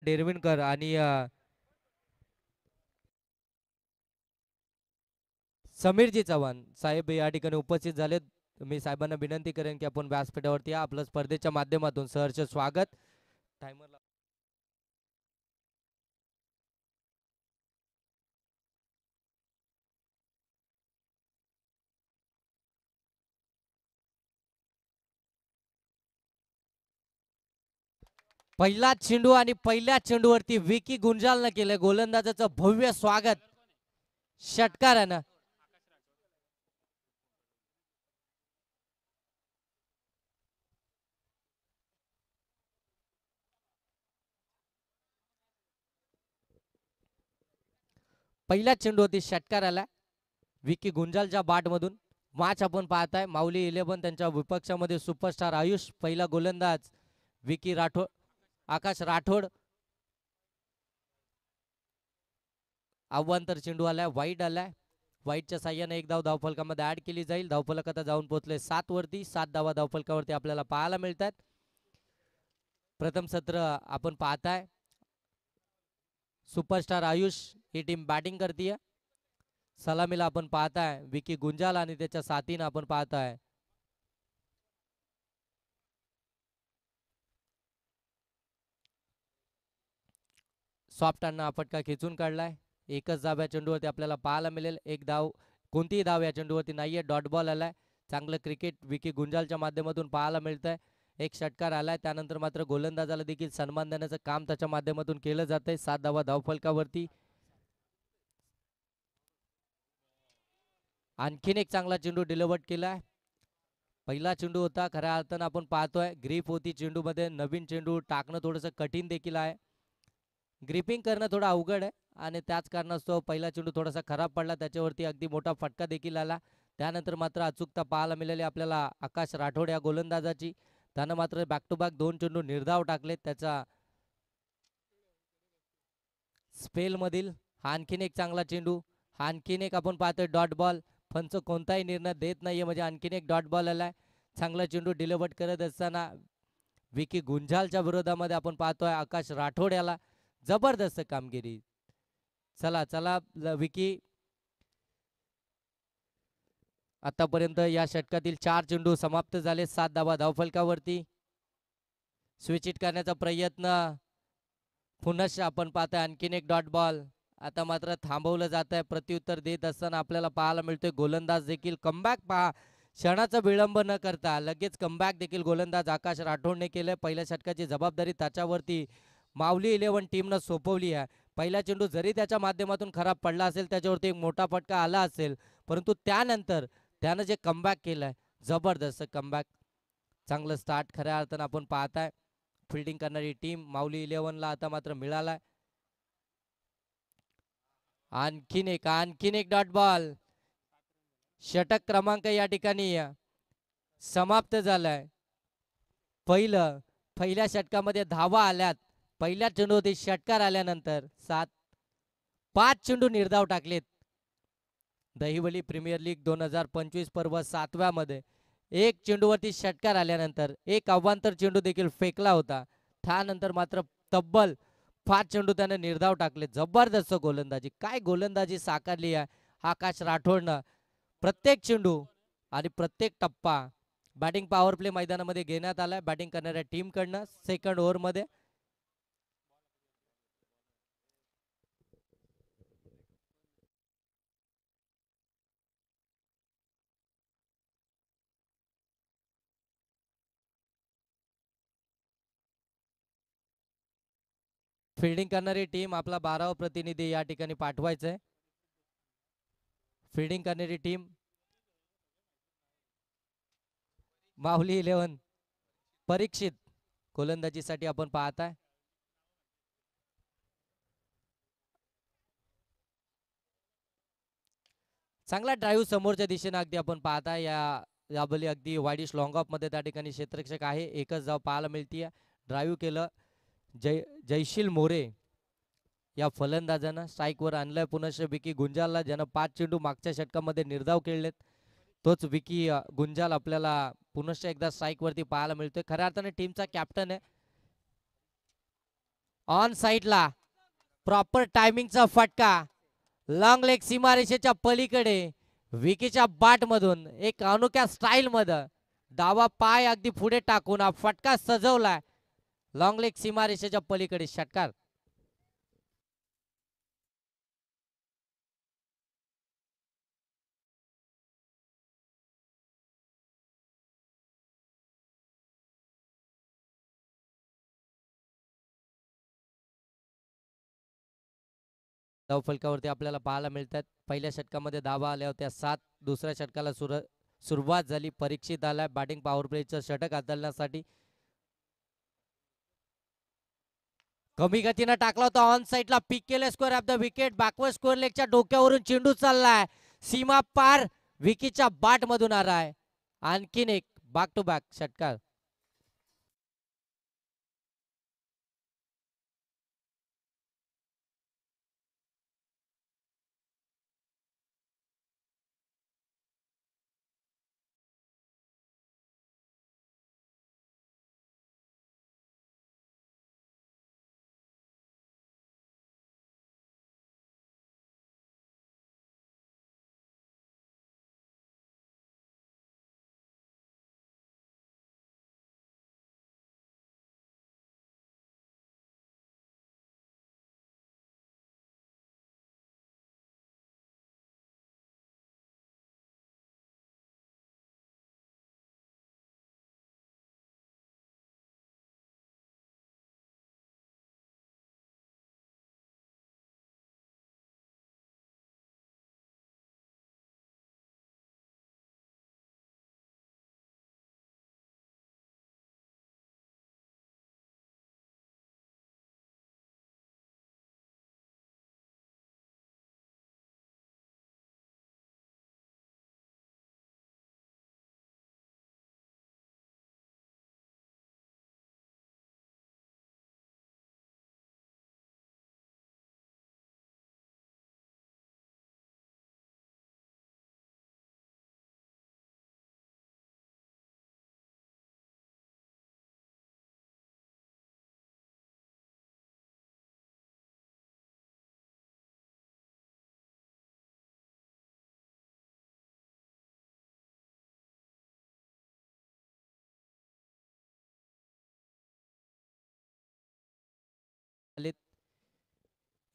डेरविणकर आणि समीरजी चव्हाण साहेब या ठिकाणी उपस्थित झालेत. मी साहेबांना विनंती करेन की आपण व्यासपीठावरती या आपलं स्पर्धेच्या माध्यमातून सहर्ष स्वागत. टायमर पहिला चेंडू आणि पहिल्या चेंडूवरती विकी गुंजालनं केलं गोलंदाजाचं भव्य स्वागत षटकारानं. पहिला चेंडू होती षटकार आला विकी गुंजालच्या बाट मधून. मॅच आपण पाहताय माऊली 11 त्यांच्या विपक्षामध्ये सुपरस्टार आयुष, पहिला गोलंदाज विकी राठोड, आकाश राठोड. आव्हांतर चेंडू आलाय, वाईट आलाय. वाईटच्या साह्याने एक धाव धावफलकामध्ये ऍड केली जाईल. धावफलक आता जाऊन पोहोचले 7 वरती. 7 धावा धावफलकावरती आपल्याला पाहायला मिळतात. प्रथम सत्र आपण पाहताय सुपरस्टार आयुष ही टीम बॅटिंग करतीये. सलामीला आपण पाहताय विकी गुंजाल आणि त्याच्या साथीनं आपण पाहताय सॉफ्ट अण्णा फटका खेचून काढलाय. एकच धाव या चेंडूवरती आपल्याला पाहायला मिळेल. एक धाव, कोणतीही धाव या चेंडूवरती नाहीये. डॉट बॉल आलाय. चांगलं क्रिकेट विकी गुंजालच्या माध्यमातून पाहायला मिळतंय. एक षटकार आलाय. त्यानंतर मात्र गोलंदाजाला देखील सन्मान देण्याचं काम त्याच्या माध्यमातून केलं जातंय. 7 धावा धावफलकावरती. आणखीन एक चांगला चेंडू डिलिव्हर्ड केलाय. पहिला चेंडू होता, खऱ्या अर्थानं आपण पाहतोय ग्रीप होती चेंडूमध्ये. नवीन चेंडू टाकणं थोडंसं कठीण देखील आहे. ग्रिपिंग करणं थोडं अवघड आहे आणि त्याच कारणास्तव पहिला चेंडू थोडासा खराब पडला. त्याच्यावरती अगदी मोठा फटका देखील आला. त्यानंतर मात्र अचूकता पाहायला मिळाली आपल्याला आकाश राठोड या गोलंदाजाची. त्यानं मात्र बॅक टू बॅक 2 चेंडू निर्धाव टाकले. त्याचा स्पेल मधील हा आणखीन एक चांगला चेंडू. हा आणखीन एक आपण पाहतोय डॉट बॉल. पंच कोणताही निर्णय देत नाहीये म्हणजे आणखीन एक डॉट बॉल आलाय. चांगला चेंडू डिलिव्हर करत असताना विकी गुंजालच्या विरोधामध्ये आपण पाहतोय आकाश राठोड याला जबरदस्त कामगिरी. चला चला विकी, आतापर्यंत या षटकातील 4 चेंडू समाप्त झाले. 7 धावा धावफलकावरती. स्विच हिट करण्याचा प्रयत्न पुनश्च आपण पाहतोय आणखीन एक डॉट बॉल. आता मात्र थांबवलं जात आहे. प्रत्युत्तर देत असताना आपल्याला पाहायला मिळतोय गोलंदाज देखील कमबॅक पहा, क्षणाचा विलंब न करता लगेच कमबॅक देखील गोलंदाज आकाश राठोडने केलंय. पहिल्या षटकाची जबाबदारी त्याच्यावरती माऊली 11 टीमनं सोपवली आहे. पहिला चेंडू जरी त्याच्या माध्यमातून खराब पडला असेल, त्याच्यावरती एक मोठा फटका आला असेल, परंतु त्यानंतर त्यानं जे कमबॅक केलंय जबरदस्त कमबॅक. चांगलं स्टार्ट खऱ्या अर्थानं आपण पाहताय. फिल्डिंग करणारी टीम माऊली 11ला आता मात्र मिळालाय. आणखीन एक डॉट बॉल. षटक क्रमांक या ठिकाणी समाप्त झालाय. पहिल्या षटकामध्ये धावा आल्यात. पहिल्या चेंडूवरती षटकार आल्यानंतर 5 चेंडू निर्धाव टाकलेत. दहिवली प्रीमियर लीग 2025 पर्व 7व्या मध्ये एक चेंडूवरती षटकार आल्यानंतर एक अवांतर चेंडू देखील फेकला होता. त्यानंतर मात्र तब्बल 5 चेंडू त्याने निर्धाव टाकले. जबरदस्त गोलंदाजी, काय गोलंदाजी साकारली आहे आकाश राठोडनं. प्रत्येक चेंडू आणि प्रत्येक टप्पा बॅटिंग पॉवर प्ले मैदानामध्ये घेण्यात आलाय बॅटिंग करणाऱ्या टीम कडनं. सेकंड ओव्हर मध्ये फिल्डिंग करणारी टीम आपला 12वा प्रतिनिधी या ठिकाणी पाठवायचंय. फिल्डिंग करणारी टीम माऊली 11 परीक्षित गोलंदाजीसाठी आपण पाहताय. चांगला ड्राईव्ह समोरच्या दिशेने अगदी आपण पाहताय. याबली अगदी वाईडिश लॉंग ऑफ मध्ये त्या ठिकाणी क्षेत्ररक्षक आहे. एकच धाव पाहायला मिळतीये. ड्राईव्ह केलं जयशील मोरे या फलंदाजानं. स्ट्राईकवर आणलंय पुनश्च विकी गुंजालला, ज्यानं 5 चेंडू मागच्या षटकामध्ये निर्धाव केलेत. तोच विकी गुंजाल आपल्याला पुनश्च एकदा स्ट्राईक वरती पाहायला मिळतोय. खऱ्या अर्थाने टीमचा कॅप्टन आहे. ऑन साइडला प्रॉपर टायमिंगचा फटका, लॉंग लेग सीमारेषेच्या पलीकडे विकीच्या बाट मधून एक अनोख्या स्टाईल मध्ये डावा पाय अगदी पुढे टाकून हा फटका सजवलाय. लॉंग लेग सीमारेषेच्या पलीकडे षटकार. धावफलकावरती आपल्याला पाहायला मिळतात. पहिल्या षटकामध्ये धावा आल्या होत्या 7. दुसऱ्या षटकाला सुरुवात झाली. परीक्षित आलाय बॅटिंग पॉवर प्लेचं षटक हाताळण्यासाठी. कमी गतीनं टाकला होता ऑन साइडला. पिक केले square of the wicket. Backward square लेगच्या डोक्यावरून चेंडू चाललाय. सीमा पार विकीच्या बाट मधून आलाय. आणखीन एक बॅक टू बॅक षटकार.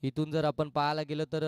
इथून जर आपण पाहायला गेलो तर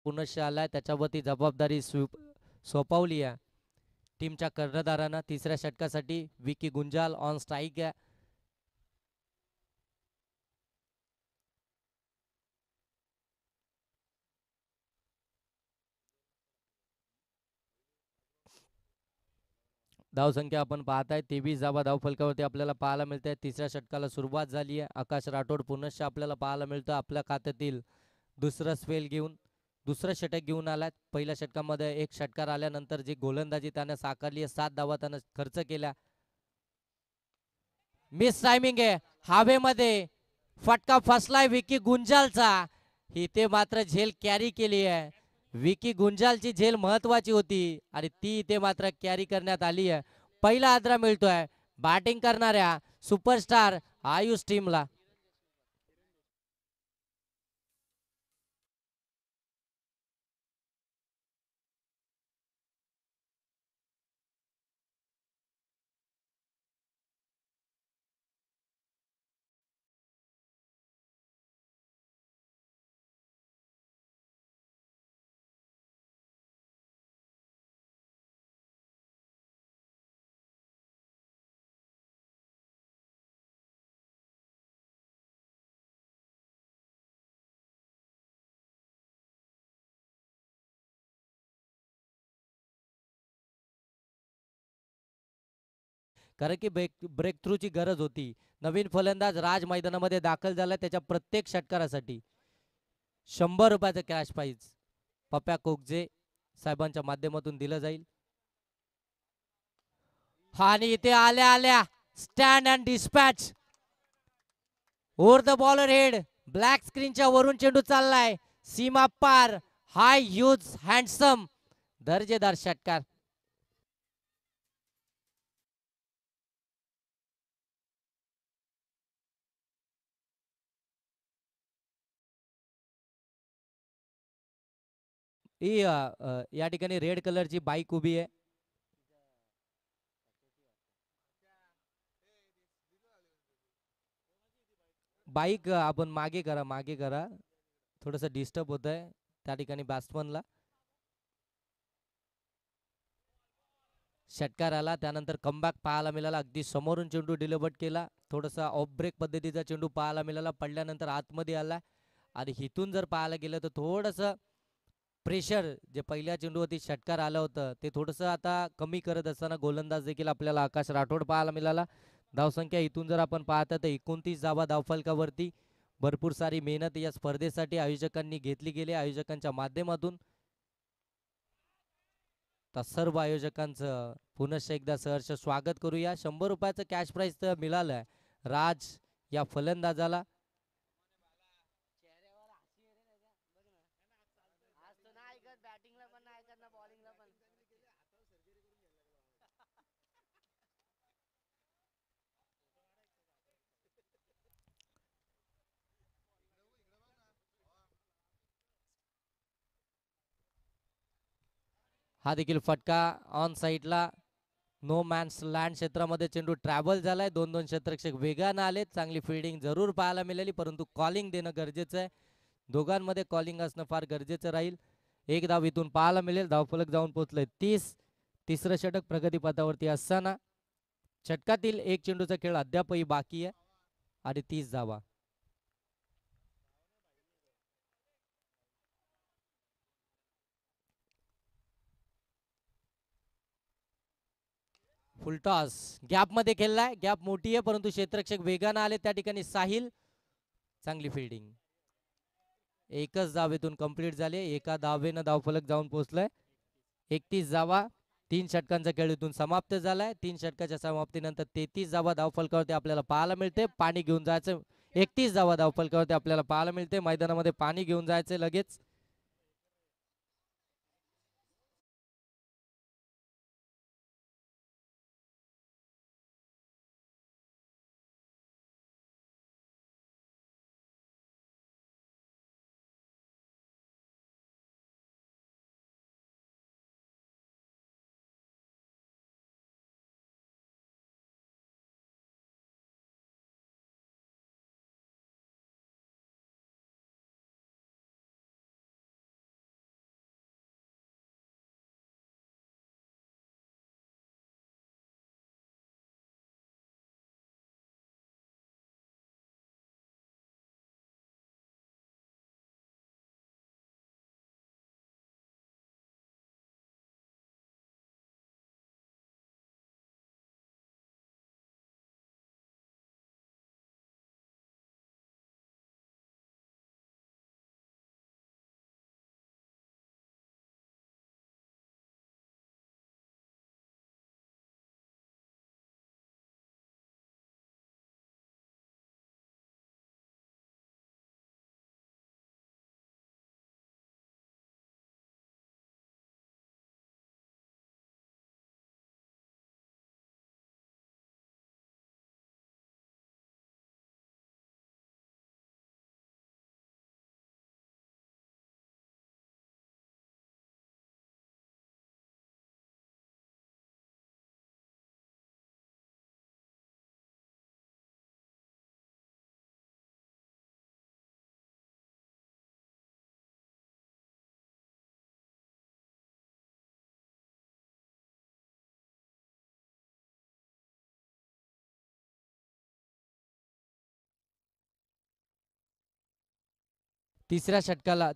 पुनश्च आलाय. त्याच्यावरती जबाबदारी सोपवली आहे टीमच्या कर्णधारांना. तिसऱ्या षटकासाठी विकी गुंजाल ऑन स्ट्राईक आहे. धावसंख्या आपण पाहताय 23 धावा धावफलकावरती आपल्याला पाहायला मिळते. तिसऱ्या षटकाला सुरुवात झाली आहे. आकाश राठोड पुनश्च आपल्याला पाहायला मिळतं आपल्या खात्यातील दुसरं स्पेल घेऊन दुसरं षटक घेऊन आलाय. पहिल्या षटकामध्ये एक षटकार आल्यानंतर जी गोलंदाजी त्याने साकारली आहे 7 धावा त्यानं खर्च केल्या. मिस टायमिंग आहे. हवेमध्ये फटका फसलाय विकी गुंजालचा. इथे मात्र झेल कॅरी केली आहे. विकी गुंजालची झेल महत्वाची होती आणि ती इथे मात्र कॅरी करण्यात आली आहे. पहिला आदरा मिळतोय बॅटिंग करणाऱ्या सुपरस्टार आयुष टीमला. कारण की ब्रेक थ्रूची गरज होती. नवीन फलंदाज राज मैदानामध्ये दाखल झाला, त्याच्या प्रत्येक षटकारासाठी 100 रुपयाचं कॅश प्राइज पप्या कोकजे साहेबांच्या माध्यमातून दिलं जाईल. आणि इथे आल्या आल्या stand and dispatch over the bowler head. Black स्क्रीनच्या वरून चेंडू चाललाय सीमा पार. हाय ह्यूज हँडसम दर्जेदार षटकार. ही या ठिकाणी रेड कलरची बाईक उभी आहे. बाईक आपण मागे करा थोडस डिस्टर्ब होत आहे त्या ठिकाणी बॅट्समनला. षटकार आला त्यानंतर कमबॅक पाहायला मिळाला. अगदी समोरून चेंडू डिलिव्हर केला. थोडासा ऑफ ब्रेक पद्धतीचा चेंडू पाहायला मिळाला. पडल्यानंतर आतमध्ये आला आणि हिथून जर पाहायला गेलं तर थोडस प्रेशर जे पहिल्या चेंडूवरती षटकार आलं होतं ते थोडंसं आता कमी करत असताना गोलंदाज देखील आपल्याला आकाश राठोड पाहायला मिळाला. धावसंख्या इथून जर आपण पाहता तर 29 धावा धावफलकावरती. भरपूर सारी मेहनत या स्पर्धेसाठी आयोजकांनी घेतली गेली. आयोजकांच्या माध्यमातून तर सर्व आयोजकांचं पुनश्च एकदा सहर्ष स्वागत करूया. 100 रुपयाचं कॅश प्राइज तर मिळालंय राज या फलंदाजाला. हा देखील फटका ऑन साईडला नो मॅन्स लँड क्षेत्रामध्ये चेंडू ट्रॅव्हल झालाय. 2-2 क्षेत्ररक्षक वेगानं आले. चांगली फिल्डिंग जरूर पाहायला मिळाली परंतु कॉलिंग देणं गरजेचं आहे. दोघांमध्ये कॉलिंग असणं फार गरजेचं राहील. एक धाव इथून पाहायला मिळेल. धावफलक जाऊन पोहोचलंय 30. तिसरं षटक प्रगतीपथावरती असताना षटकातील एक चेंडूचा खेळ अद्यापही बाकी आहे आणि 30 धावा. फुलटॉस गॅप मध्ये खेळलाय. गॅप मोठी आहे परंतु क्षेत्ररक्षक वेगानं आले. त्या ठिकाणी साहिल चांगली फिल्डिंग. एकच धावेतून कंप्लीट झाले. एका धावेनं धावफलक जाऊन पोहोचलाय 31 धावा. 3 षटकांचा खेळ इथून समाप्त झालाय. 3 षटकाच्या समाप्तीनंतर 33 धावा धावफलकावरती आपल्याला पाहायला मिळते. पाणी घेऊन जायचं. 31 धावा धावफलकावरती आपल्याला पाहायला मिळते. मैदानामध्ये पाणी घेऊन जायचं लगेच.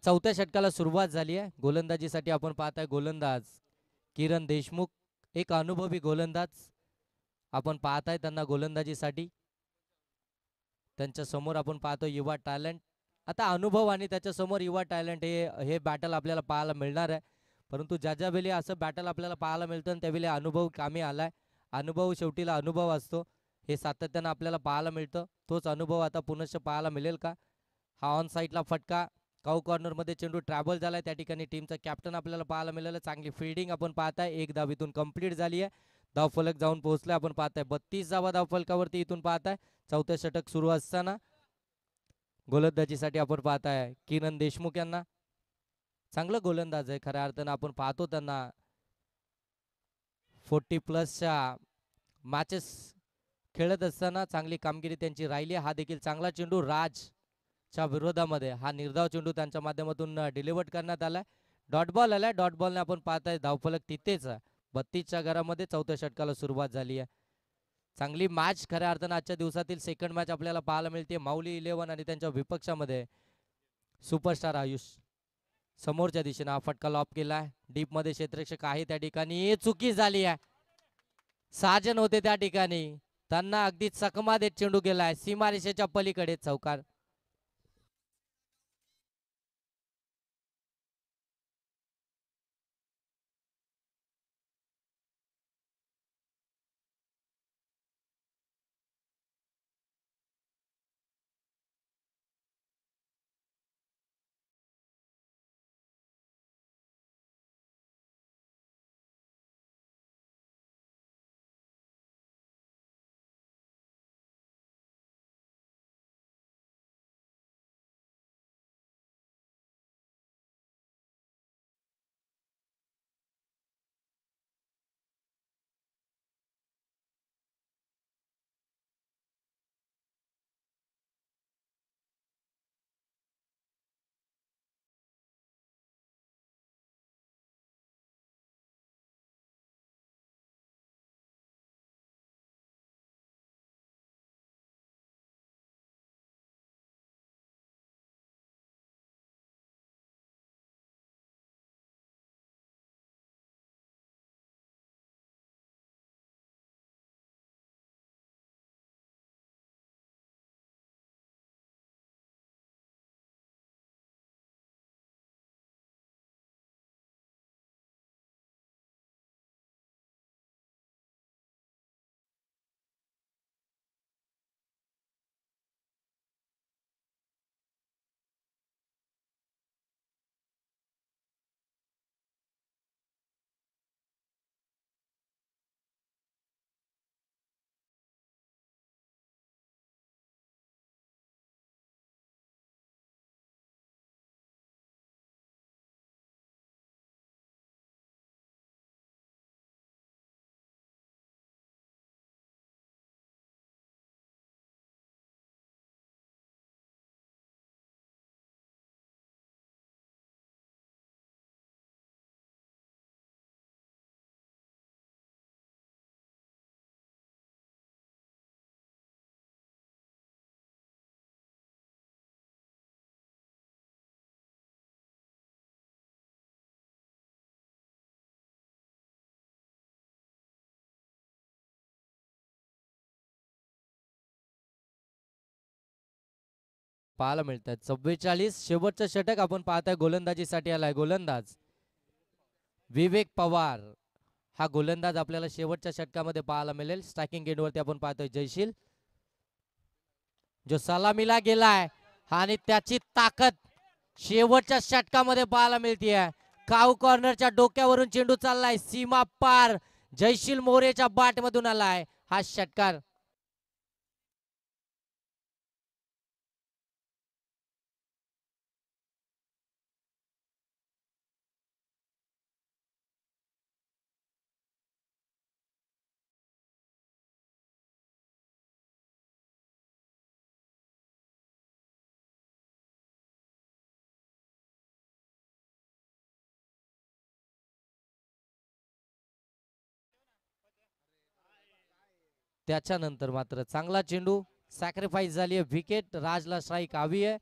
चौथ्या षटकाला सुरुवात झाली आहे. गोलंदाजीसाठी आपण पाहताय गोलंदाज किरण देशमुख एक अनुभवी गोलंदाज आपण पाहताय त्यांना गोलंदाजीसाठी. त्यांच्या समोर आपण पाहतो युवा टॅलेंट. आता अनुभव आणि त्याच्या समोर युवा टॅलेंट हे बॅटल आपल्याला पाहायला मिळणार आहे. परंतु ज्या वेळी असं बॅटल आपल्याला पाहायला मिळतं आणि त्यावेळी अनुभव कामी आलाय. अनुभव शेवटीला अनुभव असतो, हे सातत्यानं आपल्याला पाहायला मिळतं. तोच अनुभव आता पुनश्च पाहायला मिळेल का? हा ऑन साईडला फटका, काऊ कॉर्नरमध्ये चेंडू ट्रॅव्हल झालाय. त्या ठिकाणी टीमचा कॅप्टन आपल्याला पाहायला मिळालं. चांगली फिल्डिंग आपण पाहताय. एक धाव इथून कंप्लीट झाली आहे. धावफलक जाऊन पोहोचलाय. आपण पाहताय 32 धावा धावफलकावरती इथून पाहताय. चौथं षटक सुरू असताना गोलंदाजीसाठी आपण पाहताय किरण देशमुख यांना. चांगलं गोलंदाज आहे खऱ्या अर्थानं. आपण पाहतो त्यांना 40+ मॅचेस खेळत असताना चांगली कामगिरी त्यांची राहिली. हा देखील चांगला चेंडू राजच्या विरोधामध्ये हा निर्धाव चेंडू त्यांच्या माध्यमातून डिलिव्हर्ड करण्यात आलाय. डॉट बॉल आलाय. डॉट बॉलने आपण पाहताय धावफलक तिथेच 32च्या घरामध्ये चौथ्या षटकाला सुरुवात झाली आहे. चांगली मॅच खऱ्या अर्थानं आजच्या दिवसातील सेकंड मॅच आपल्याला पाहायला मिळते. माऊली 11 आणि त्यांच्या विपक्षामध्ये सुपरस्टार आयुष. समोरच्या दिशेने हा फटका लॉप केलाय. डीप मध्ये क्षेत्ररक्षक आहे त्या ठिकाणी. चुकी झाली आहे. साजन होते त्या ठिकाणी. त्यांना अगदी चकमा देत चेंडू गेलाय सीमारेषेच्या पलीकडे. चौकार. पाहायला मिळतात 44. शेवटचं षटक आपण पाहताय गोलंदाजीसाठी आलाय. गोलंदाज विवेक पवार हा गोलंदाज आपल्याला शेवटच्या षटकामध्ये पाहायला मिळेल. स्ट्रायकिंग एंडवरती आपण पाहतोय जयशील, जो सलामीला गेलाय आणि त्याची ताकद शेवटच्या षटकामध्ये पाहायला मिळतीये. काऊ कॉर्नरच्या डोक्यावरून चेंडू चाललाय सीमा पार. जयशील मोरेच्या बाट मधून आलाय हा षटकार. त्याच्यानंतर मात्र चांगला चेंडू सॅक्रिफाईस झाली आहे. विकेट राजला स्ट्राईक हवी आहे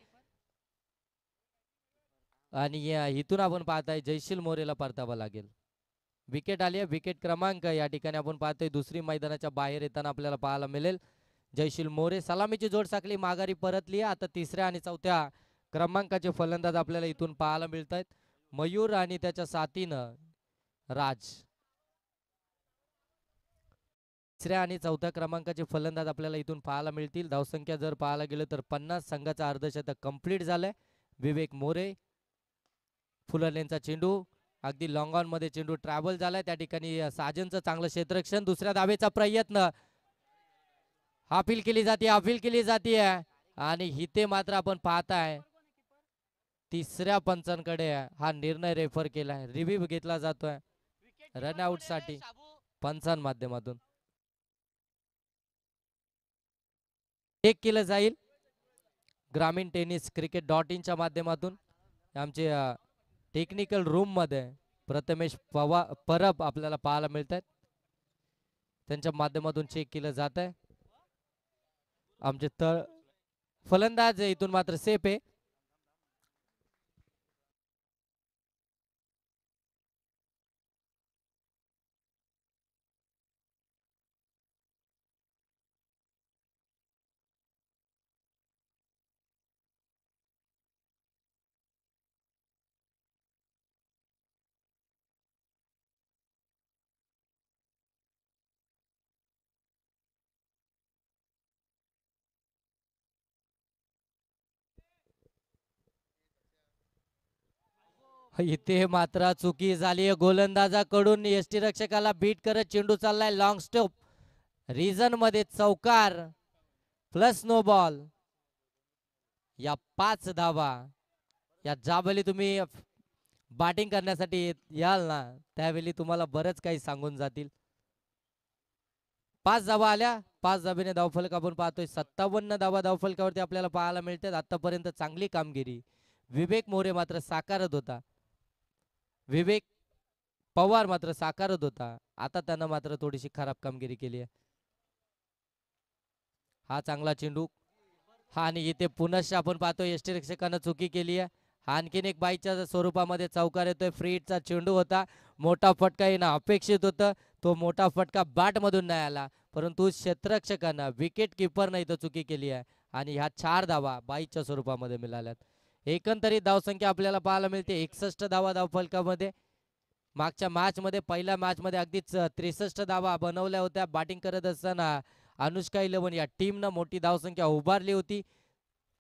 आणि इथून आपण पाहताय जयशील मोरेला परतावा लागेल. विकेट आली आहे. विकेट क्रमांक या ठिकाणी आपण पाहतोय दुसरी मैदानाच्या बाहेर येताना आपल्याला पाहायला मिळेल. जयशील मोरे सलामीची जोड साखळी माघारी परतली. आता तिसऱ्या आणि चौथ्या क्रमांकाचे फलंदाज आपल्याला इथून पाहायला मिळत आहेत. मयूर आणि त्याच्या साथीनं राज. तिसऱ्या आणि चौथ्या क्रमांकाचे फलंदाज आपल्याला इथून पाहायला मिळतील. धावसंख्या जर पाहायला गेलं तर 50. संघाचा अर्धशतक कंप्लीट झालंय. विवेक मोरे फुलरलेनचा चेंडू अगदी लॉंग ऑन मध्ये चेंडू ट्रॅव्हल झालाय. त्या ठिकाणी साजनचं चांगलं क्षेत्ररक्षण. दुसऱ्या धावेचा प्रयत्न अपील केली जाते आणि हिते मात्र आपण पाहताय तिसऱ्या पंचांकडे हा निर्णय रेफर केलाय. रिव्ह्यू घेतला जातोय रनआउट साठी पंचां माध्यमातून. चेक केलं जाईल ग्रामीण टेनिस क्रिकेट .in च्या माध्यमातून. आमचे टेक्निकल रूम मध्ये प्रथमेश परब आपल्याला पाहायला मिळत आहेत. त्यांच्या माध्यमातून चेक केलं जात आहे. आमचे फलंदाज इथून मात्र सेफ आहे. इथे मात्र चुकी झाली गोलंदाजाकडून. यष्टीरक्षकाला बीट करत चेंडू चाललाय लॉंग स्टॉप रिझन मध्ये चौकार प्लस नो बॉल. या 5 धावा या ज्यावेळी तुम्ही बॅटिंग करण्यासाठी याल ना त्यावेळी तुम्हाला बरंच काही सांगून जातील. 5 धावा आल्या. 5 धाबेने धावफलक आपण पाहतोय. 57 धावा धावफलकावरती आपल्याला पाहायला मिळतात. आतापर्यंत चांगली कामगिरी. विवेक मोरे मात्र साकारत होता. विवेक पवार मात्र साकारत होता. आता त्यानं मात्र थोडीशी खराब कामगिरी केली आहे. हा चांगला चेंडू हा आणि इथे पुनश्च आपण पाहतोय यष्टीरक्षकानं चुकी केली आहे. आणखीन एक बाईच्या स्वरूपामध्ये चौकार येतोय. फ्री हिटचा चेंडू होता. मोठा फटका येणं अपेक्षित होतं. तो मोठा फटका बॅट मधून नाही आला परंतु क्षेत्ररक्षकानं विकेट किपरनं इथं चुकी केली आहे आणि ह्या 4 धावा बाईच्या स्वरूपामध्ये मिळाल्यात. एकंदरीत धावसंख्या आपल्याला पाहायला मिळते 61 धावा धावफलकामध्ये. मागच्या मॅच मध्ये पहिल्या मॅच मध्ये अगदीच 63 धावा बनवल्या होत्या. बॅटिंग करत असताना अनुष्का 11 या टीमनं मोठी धावसंख्या उभारली होती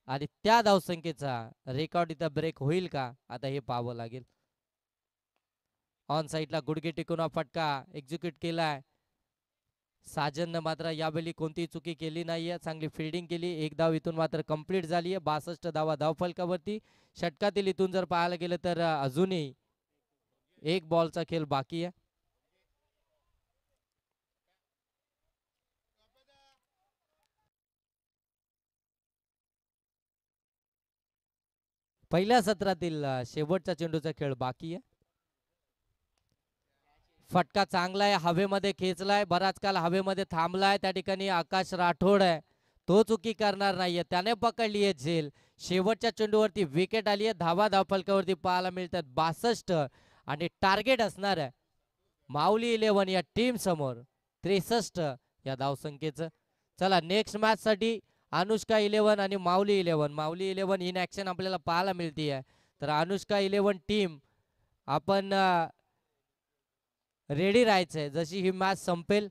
आणि त्या धावसंख्येचा रेकॉर्ड इथं ब्रेक होईल का आता हे पाहावं लागेल. ऑन साईडला गुडघे टिकून हा फटका एक्झिक्यूट केलाय. साजननं मात्र यावेळी कोणतीही चुकी केली नाहीये. चांगली फिल्डिंग केली. एक धाव इथून मात्र कंप्लीट झाली आहे. 62 धावा धावफलकावरती. षटकातील इथून जर पाहायला गेलं तर अजूनही एक बॉलचा खेळ बाकी आहे. पहिल्या सत्रातील शेवटचा चेंडूचा खेळ बाकी आहे. फटका चांगला आहे. हवेमध्ये खेचलाय. बराच काल हवेमध्ये थांबलाय. त्या ठिकाणी आकाश राठोड आहे. तो चुकी करणार नाहीये. त्याने पकडली आहे झेल. शेवटच्या चेंडूवरती विकेट आली आहे. धावा धावफलकावरती पाहायला मिळतात 62 आणि टार्गेट असणार आहे माऊली 11 या टीम समोर 63 या धावसंख्येचं. चला नेक्स्ट मॅच साठी अनुष्का 11 आणि माऊली 11. माऊली 11 इन ऍक्शन आपल्याला पाहायला मिळते आहे. तर अनुष्का 11 टीम आपण रेडी राहायचंय जशी ही मॅच संपेल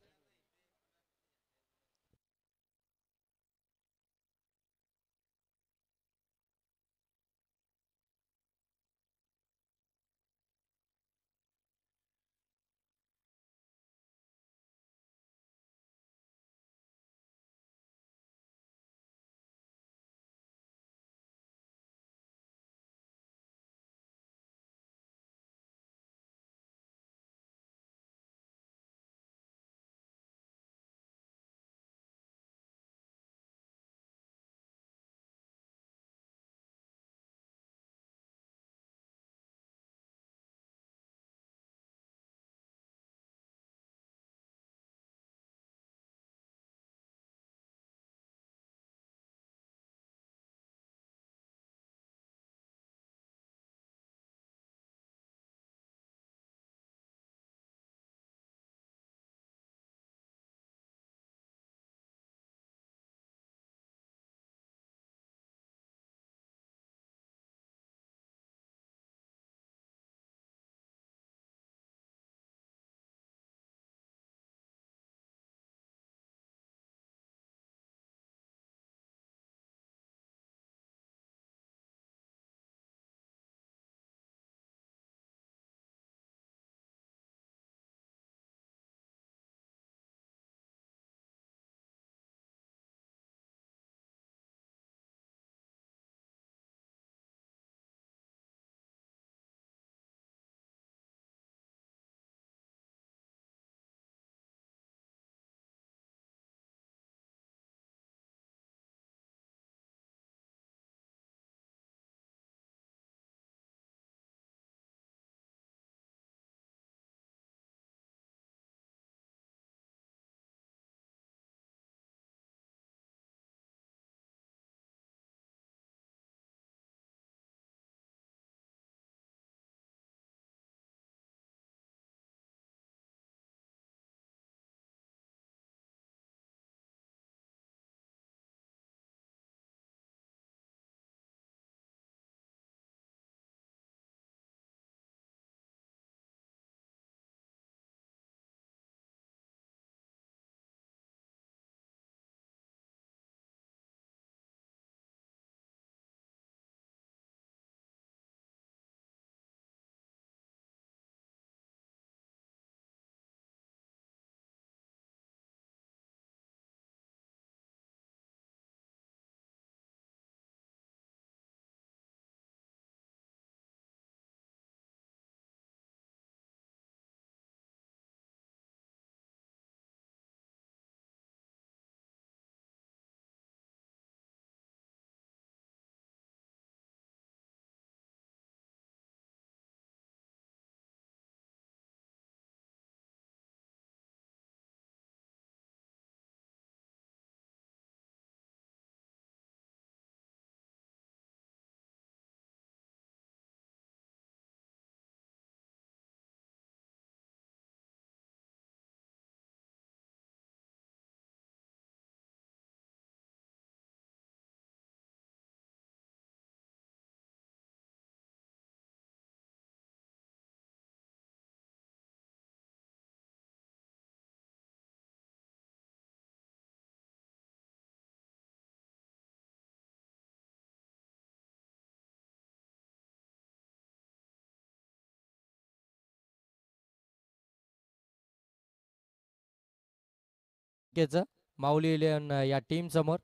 माऊली इलेव्हन या टीम समोर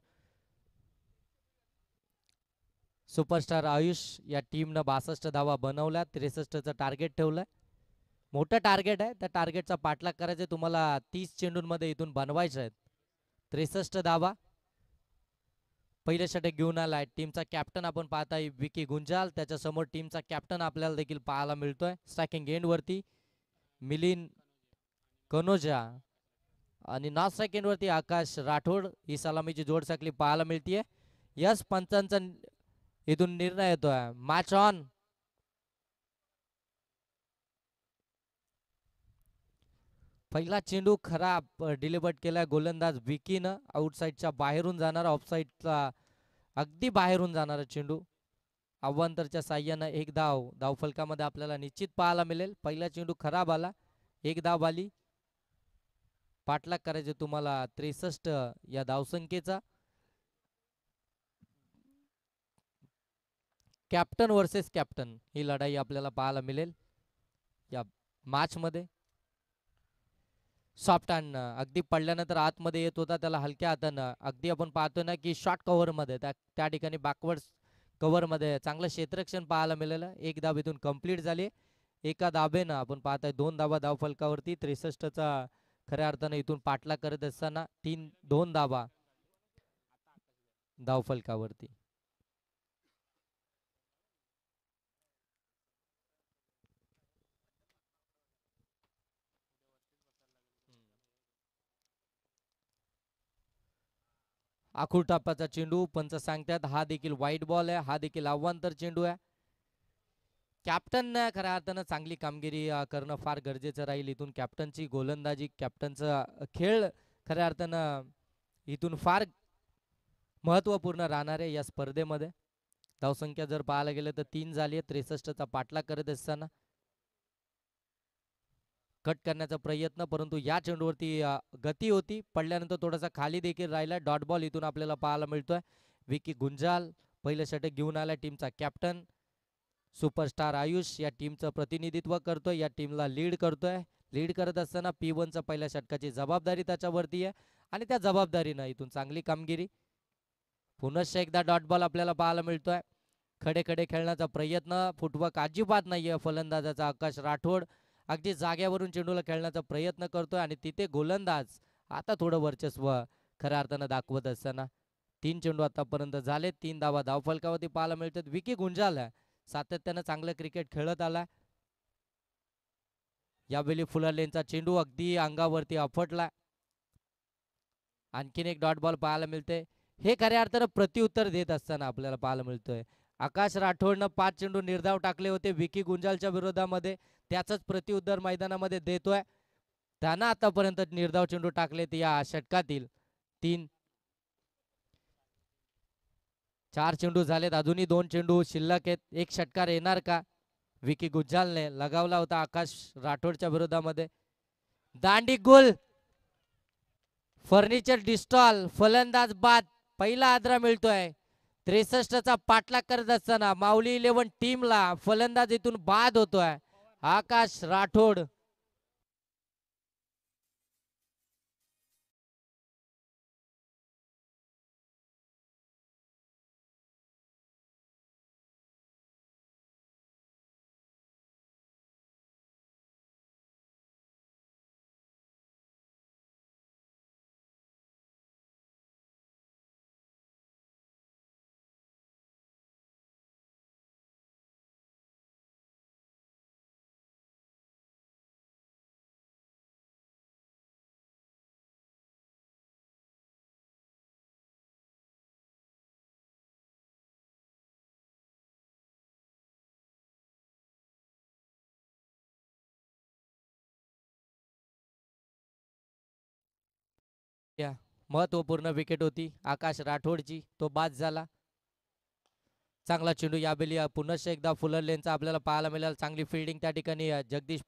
सुपरस्टार आयुष या टीमनं 62 धावा बनवल्या, 63चं टार्गेट ठेवलंय. मोठं टार्गेट आहे, त्या टार्गेटचा पाठलाग करायचा तुम्हाला. 30 चेंडूंमध्ये इथून बनवायचं आहे. 63 धावा. पहिले षटक घेऊन आलाय टीमचा कॅप्टन आपण पाहताय विकी गुंजाल, त्याच्या समोर टीमचा कॅप्टन आपल्याला देखील पाहायला मिळतोय. स्ट्रायकिंग एंड वरती मिलिंद कनोजा आणि नॉन स्ट्रायकिंग वरती आकाश राठोड ही सलामीची जोड साखळी पाहायला मिळतीये. यस पंचांचा इथून निर्णय येतोय. Match on. पहिला चेंडू खराब डिलिव्हर्ड केलाय गोलंदाज विकीनं. आउटसाईडच्या बाहेरून जाणारा, ऑफसाईडचा अगदी बाहेरून जाणारा चेंडू. अव्वंतरच्या साह्यानं एक धाव धावफलकामध्ये आपल्याला निश्चित पाहायला मिळेल. पहिला चेंडू खराब आला, एक धाव आली. पाठलाग करायचे तुम्हाला 63 या धावसंख्येचा. कॅप्टन वर्सेस कॅप्टन ही लढाई आपल्याला पाहायला मिळेल या मॅच मध्ये. सॉफ्ट हँड अगदी पडल्यानंतर आतमध्ये येत होता, त्याला हलक्या हातानं अगदी आपण पाहतो ना की शॉर्ट कव्हर मध्ये त्या ठिकाणी बॅकवर्ड कव्हर मध्ये चांगलं क्षेत्ररक्षण पाहायला मिळालं. एक धाव इथून कंप्लीट झाली. एका धाबेनं आपण पाहताय 2 धावा धावफलकावरती. 63चा खऱ्या अर्थानं इथून पाठलाग करत असताना 2 धावा धावफलकावरती. आखूड टापाचा चेंडू पंच सांगतात हा देखील वाईट बॉल आहे, हा देखील अवांतर चेंडू आहे. कॅप्टन खऱ्या अर्थानं चांगली कामगिरी करणं फार गरजेचं राहील. इथून कॅप्टनची गोलंदाजी, कॅप्टनचा खेळ खऱ्या अर्थानं इथून फार महत्वपूर्ण राहणार आहे या स्पर्धेमध्ये. धावसंख्या जर पाहायला गेलं तर 3 झाली आहे. 63चा पाठलाग करत असताना कट करण्याचा प्रयत्न, परंतु या चेंडूवरती गती होती, पडल्यानंतर थोडासा खाली देखील राहिला. डॉट बॉल इथून आपल्याला पाहायला मिळतोय. विकी गुंजाल पहिलं षटक घेऊन आला, टीमचा कॅप्टन. सुपरस्टार आयुष या टीमचं प्रतिनिधित्व करतोय, या टीमला लीड करतोय. लीड करत असताना P1चा पहिल्या षटकाची जबाबदारी त्याच्यावरती आहे आणि त्या जबाबदारीनं इथून चांगली कामगिरी. पुनश्च एकदा डॉट बॉल आपल्याला पाहायला मिळतोय. खडे खडे खेळण्याचा प्रयत्न, फुटवर्क अजिबात नाहीये फलंदाजाचा आकाश राठोड. अगदी जाग्यावरून चेंडूला खेळण्याचा प्रयत्न करतोय आणि तिथे गोलंदाज आता थोडं वर्चस्व खऱ्या अर्थानं दाखवत असताना 3 चेंडू आतापर्यंत झाले. 3 धावा धावफलकावरती पाहायला मिळतात. विकी गुंजाल सातत्यानं चांगलं क्रिकेट खेळत आला. यावेळी फुलरलेनचा चेंडू अगदी अंगावरती आपटला. आणखीन एक डॉट बॉल पाहायला मिळते. हे खऱ्या अर्थानं प्रत्युत्तर देत असताना आपल्याला पाहायला मिळतोय. आकाश राठोडनं 5 चेंडू निर्धाव टाकले होते विकी गुंजालच्या विरोधामध्ये, त्याच प्रत्युत्तर मैदानामध्ये देतोय. त्यानं आतापर्यंत निर्धाव चेंडू टाकलेत या षटकातील 3. 4 चेंडू झालेत, अजूनही 2 चेंडू शिल्लक आहेत. एक षटकार येणार का? विकी गुंजालने लगावला होता आकाश राठोडच्या विरोधामध्ये. दांडी गुल, फर्निचर डिस्टॉल, फलंदाज बाद. पहिला आदरा मिळतोय. 63चा पाठलाग करत असताना माऊली इलेव्हन टीमला फलंदाज इथून बाद होतोय आकाश राठोड. महत्वपूर्ण विकेट होती आकाश राठोडची, तो बाद झाला. चांगला चेंडू यावेळी पुनश्च एकदा फुलर लेनचा आपल्याला पाहायला मिळाला. चांगली फिल्डिंग त्या ठिकाणी जगदीश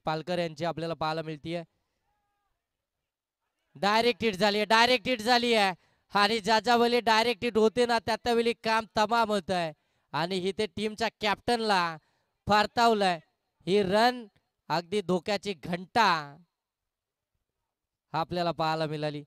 पालकर यांची आपल्याला पाहायला मिळतीये. डायरेक्ट हिट झाली आहे, डायरेक्ट हिट झाली आहे आणि ज्याच्या वेळी डायरेक्ट हिट होते ना त्या वेळी काम तमाम होत आहे आणि इथे टीमच्या कॅप्टनला फारतावलंय. ही रन अगदी धोक्याची घंटा आपल्याला पाहायला मिळाली.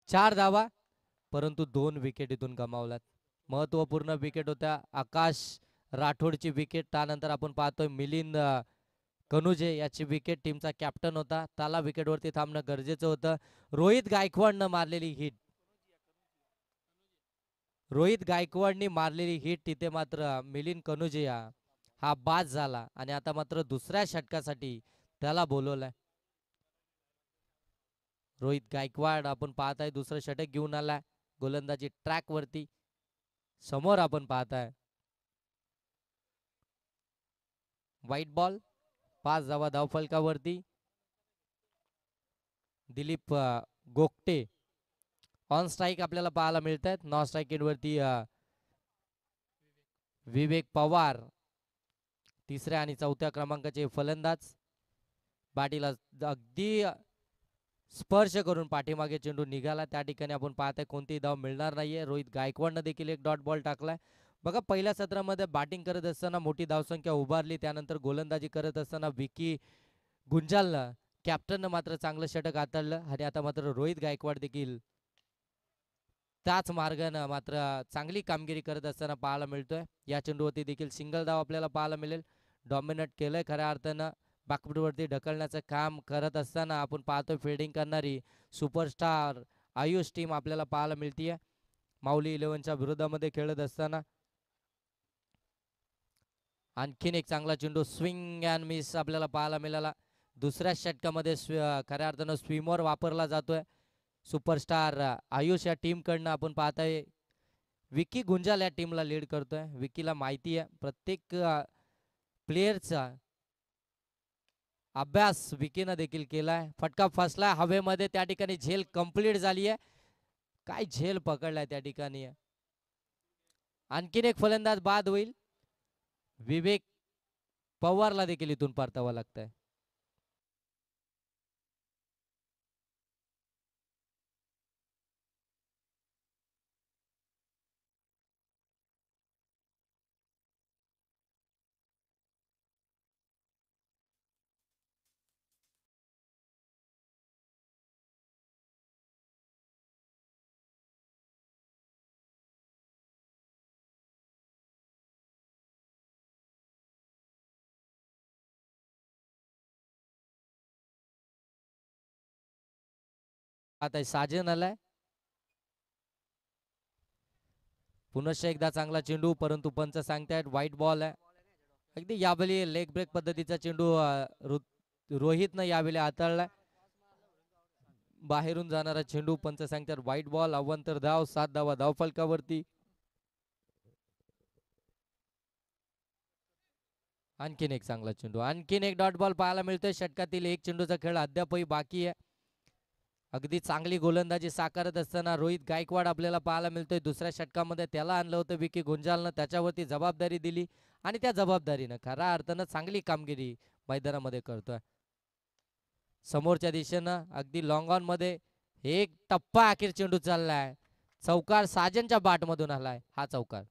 चार धावा, परंतु 2 विकेट इथून गमावल्यात. महत्वपूर्ण विकेट होत्या. आकाश राठोडची विकेट, त्यानंतर आपण पाहतोय मिलिंद कनुजे याची विकेट. टीमचा कॅप्टन होता, त्याला विकेटवरती थांबणं गरजेचं होतं. रोहित गायकवाडनं मारलेली हिट, रोहित गायकवाडनी मारलेली हिट तिथे मात्र मिलिंद कनुजिया हा बाद झाला आणि आता मात्र दुसऱ्या षटकासाठी त्याला बोलवलंय. रोहित गायकवाड आपण पाहताय दुसरं षटक घेऊन आलाय गोलंदाजी ट्रॅक वरती. समोर आपण पाहताय व्हाईट बॉल, 5 धावा धावफलकावरती. दिलीप गोगटे ऑन स्ट्राईक आपल्याला पाहायला मिळत आहेत. नॉन स्ट्राईक वरती विवेक पवार, तिसऱ्या आणि चौथ्या क्रमांकाचे फलंदाज. बाटीला अगदी स्पर्श करून पाठीमागे चेंडू निघाला, त्या ठिकाणी आपण पाहताय कोणतीही धाव मिळणार नाहीये. रोहित गायकवाडनं देखील एक डॉट बॉल टाकलाय. बघा पहिल्या सत्रामध्ये बॅटिंग करत असताना मोठी धावसंख्या उभारली, त्यानंतर गोलंदाजी करत असताना विकी गुंजालनं कॅप्टननं मात्र चांगलं षटक हाताळलं आणि आता मात्र रोहित गायकवाड देखील त्याच मार्गाने मात्र चांगली कामगिरी करत असताना पाहायला मिळतोय. या चेंडूवरती देखील सिंगल धाव आपल्याला पाहायला मिळेल. डॉमिनेट केलंय खऱ्या अर्थानं, बॅकफूटवरती ढकलण्याचं काम करत असताना आपण पाहतोय फिल्डिंग करणारी सुपरस्टार आयुष टीम आपल्याला पाहायला मिळतीये माऊली 11च्या विरोधामध्ये खेळत असताना. आणखीन एक चांगला चेंडू स्विंग अँड मिस आपल्याला पाहायला मिळाला. दुसऱ्या षटकामध्ये खऱ्या अर्थानं स्विमर वापरला जातोय सुपरस्टार आयुष या टीम कडनं. आपण पाहताय विकी गुंजाल या टीमला लीड करतोय. विकीला माहिती आहे प्रत्येक प्लेयरचा अभ्यास विकीनं देखील केलाय. फटका फसलाय हवेमध्ये, त्या ठिकाणी झेल कंप्लीट झाली आहे. काय झेल पकडलाय त्या ठिकाणी. आणखीन एक फलंदाज बाद होईल. विवेक पवारला देखील इथून परतावं लागतंय. आता साजन आलाय. पुनश्च एकदा चांगला चेंडू, परंतु पंच सांगतायत व्हाईट बॉल आहे. अगदी यावेळी लेग ब्रेक पद्धतीचा चेंडू रोहितनं यावेळी हाताळलाय. बाहेरून जाणारा चेंडू, पंच सांगतात व्हाईट बॉल. अव्वंतर धाव, 7 धावा धावफलकावरती. आणखीन एक चांगला चेंडू, आणखीन एक डॉट बॉल पाहायला मिळतोय. षटकातील एक चेंडूचा खेळ अद्यापही बाकी आहे. अगदी चांगली गोलंदाजी साकारत असताना रोहित गायकवाड आपल्याला पाहायला मिळतोय. दुसऱ्या षटकामध्ये त्याला आणलं होतं विकी गुंजालनं, त्याच्यावरती जबाबदारी दिली आणि त्या जबाबदारीनं खऱ्या अर्थानं चांगली कामगिरी मैदानामध्ये करतोय. समोरच्या दिशेनं अगदी लॉंग ऑन मध्ये एक टप्पा अखेर चेंडू चाललाय. चौकार साजनच्या बाट मधून आलाय हा चौकार.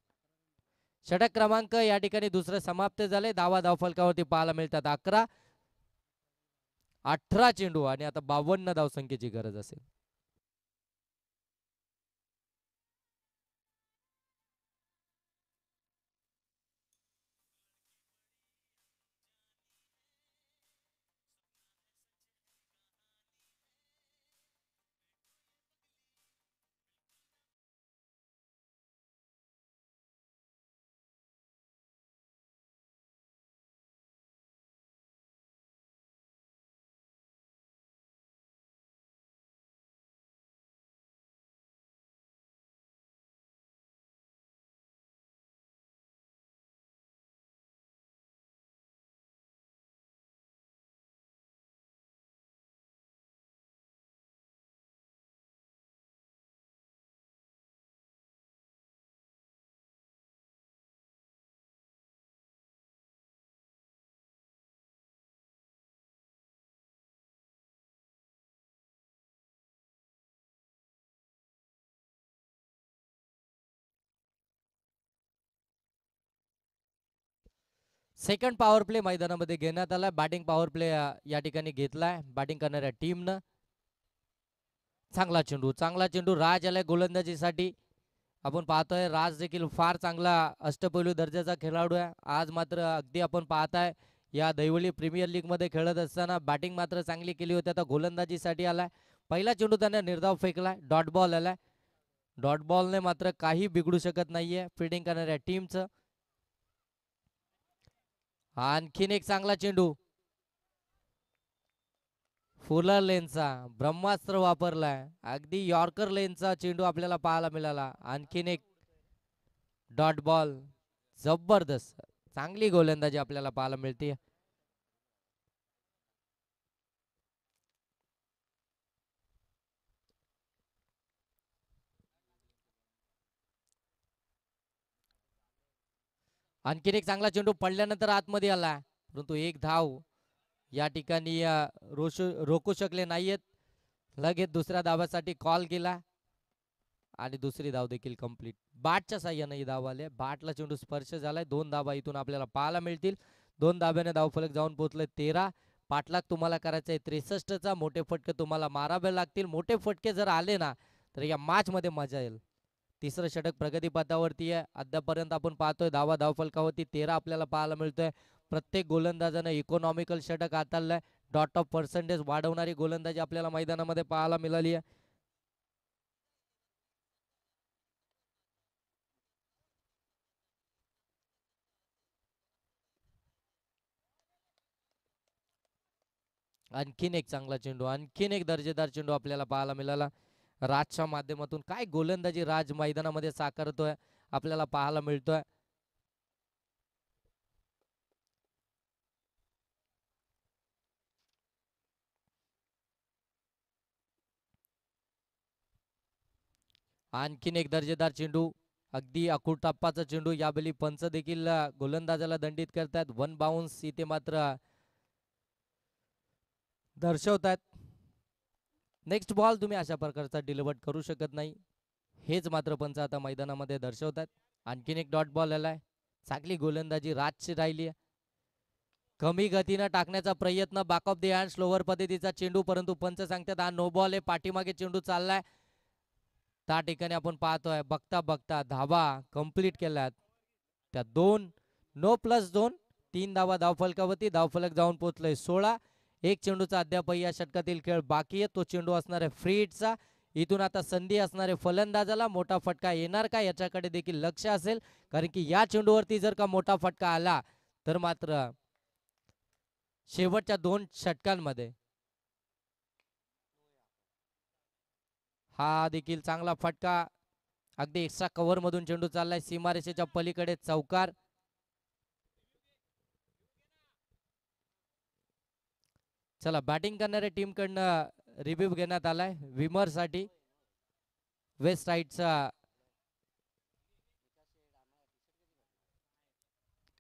षटक क्रमांक या ठिकाणी दुसरे समाप्त झाले. धावफलकावरती पाहायला मिळतात 11. 18 चेंडू आणि आता 52 धावसंख्येची गरज असेल. सेकंड पॉवर प्ले मैदानामध्ये घेण्यात आलाय. बॅटिंग पॉवर प्ले या ठिकाणी घेतलाय बॅटिंग करणाऱ्या टीमनं. चांगला चेंडू राज आलाय गोलंदाजीसाठी. आपण पाहतोय राज देखील फार चांगला अष्टपैलू दर्जाचा खेळाडू आहे. आज मात्र अगदी आपण पाहताय या दैवली प्रीमियर लीग मध्ये खेळत असताना बॅटिंग मात्र चांगली केली होती. आता गोलंदाजीसाठी आलाय. पहिला चेंडू त्याने निर्धाव फेकलाय. डॉट बॉल आलाय. डॉट बॉलने मात्र काही बिघडू शकत नाहीये फिल्डिंग करणाऱ्या टीमचं. आणखीन एक चांगला चेंडू फुलर लेनचा ब्रह्मास्त्र वापरलाय. अगदी यॉर्कर लेनचा चेंडू आपल्याला पाहायला मिळाला. आणखीन एक डॉट बॉल. जबरदस्त चांगली गोलंदाजी आपल्याला पाहायला मिळते. आणखीन एक चांगला चेंडू पडल्यानंतर आतमध्ये आला परंतु एक धाव या ठिकाणी रोखू शकले नाहीयेत. लगेच दुसऱ्या धावासाठी कॉल केला आणि दुसरी धाव देखील कंप्लीट. बाटच्या साह्याने ही धाव आली. बाटला चेंडू स्पर्श झालाय. 2 धावा इथून आपल्याला पाहायला मिळतील. 2 धाब्याने धावफलक जाऊन पोहोचले 13. पाठलाग तुम्हाला करायचा आहे 63चा. मोठे फटके तुम्हाला मारावे लागतील. मोठे फटके जर आले ना तर या मॅच मध्ये मजा येईल. तिसरं षटक प्रगतीपथावरती आहे. अद्यापर्यंत आपण पाहतोय धावफलकावरती 13 आपल्याला पाहायला मिळतोय. प्रत्येक गोलंदाजानं इकॉनॉमिकल षटक हाताळलंय. डॉट ऑफ पर्सेंटेज वाढवणारी गोलंदाजी आपल्याला मैदानामध्ये पाहायला मिळाली आहे. आणखीन एक चांगला चेंडू. आणखीन एक दर्जेदार चेंडू आपल्याला पाहायला मिळाला. राजच्या माध्यमातून काय गोलंदाजी राज मैदानामध्ये साकारतोय आपल्याला पाहायला मिळतोय. आणखीन एक दर्जेदार चेंडू. अगदी अकुट टप्पाचा चेंडू. यावेळी पंच देखील गोलंदाजाला दंडित करतात. 1 बाउन्स इथे मात्र दर्शवतात. नेक्स्ट बॉल तुम्ही अशा प्रकारचा डिलिव्हर करू शकत नाही हेच मात्र पंच आता मैदानामध्ये दर्शवतात. आणखीन एक डॉट बॉल आलाय. चांगली गोलंदाजी राजची राहिली. कमी गतीनं टाकण्याचा प्रयत्न back of the hand slower पद्धतीचा चेंडू परंतु पंच सांगतात हा नो बॉल आहे. पाठीमागे चेंडू चाललाय. त्या ठिकाणी आपण पाहतोय बघता बघता धावा कंप्लीट केल्यात. त्या 2 नो प्लस 2 3 धावा धावफलकावरती. धावफलक जाऊन पोहोचलोय 16. एक चेंडूचा अद्याप या षटकातील खेळ बाकी आहे. तो चेंडू असणार आहे फ्री हिटचा. इथून आता संधी असणारे फलंदाजाला. मोठा फटका येणार का याच्याकडे देखील लक्ष असेल कारण की या चेंडूवरती जर का मोठा फटका आला तर मात्र शेवटच्या 2 षटकांमध्ये हा देखील चांगला फटका. अगदी एक्स्ट्रा कव्हर मधून चेंडू चाललाय सीमारेषेच्या पलीकडे चौकार. चला बॅटिंग करणाऱ्या टीम कडनं रिव्ह्यू घेण्यात आलाय विमर साठी. वेस्ट साइडचा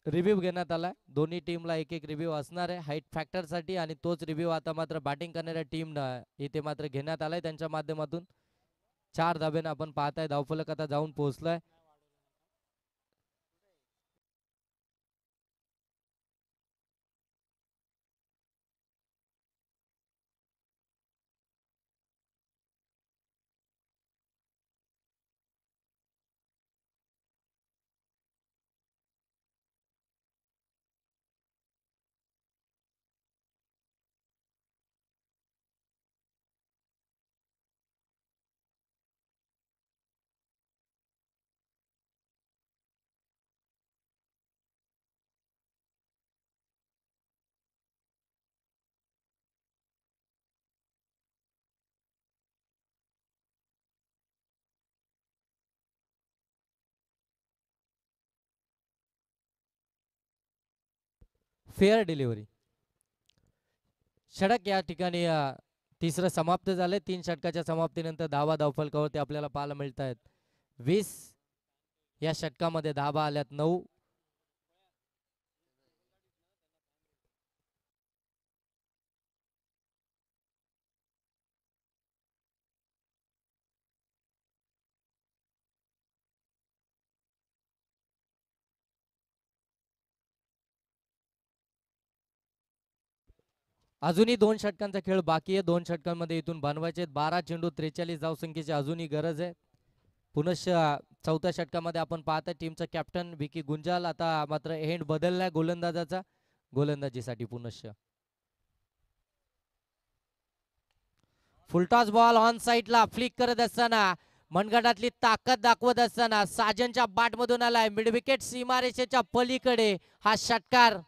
रिव्ह्यू घेण्यात आलाय. दोन्ही टीमला एक एक रिव्ह्यू असणार आहे हाईट फॅक्टर साठी आणि तोच रिव्ह्यू आता मात्र बॅटिंग करणाऱ्या टीमनं इथे मात्र घेण्यात आलाय त्यांच्या माध्यमातून. 4 धाब्याने आपण पाहताय धावफलक आता जाऊन पोहोचलाय. Fair delivery. षटक या ठिकाणी तिसरं समाप्त झालंय. 3 षटकाच्या समाप्तीनंतर धावा धावफलकावरती आपल्याला पाहायला मिळत आहेत 20. या षटकामध्ये धावा आल्यात 9. अजूनही 2 षटकांचा खेळ बाकी आहे. 2 षटकांमध्ये इथून बनवायचे 12 चेंडू 43 धावसंख्येची अजूनही गरज आहे. पुनश्च चौथ्या षटकामध्ये आपण पाहता टीमचा कॅप्टन विकी गुंजाल. आता मात्र एंड बदललाय गोलंदाजाचा गोलंदाजीसाठी पुनश्च. फुलटॉस बॉल ऑन साईडला फ्लिक करत असताना मनगटातली ताकद दाखवत असताना साजनच्या बाट मधून आलाय मिड विकेट सीमारेषेच्या पलीकडे हा षटकार.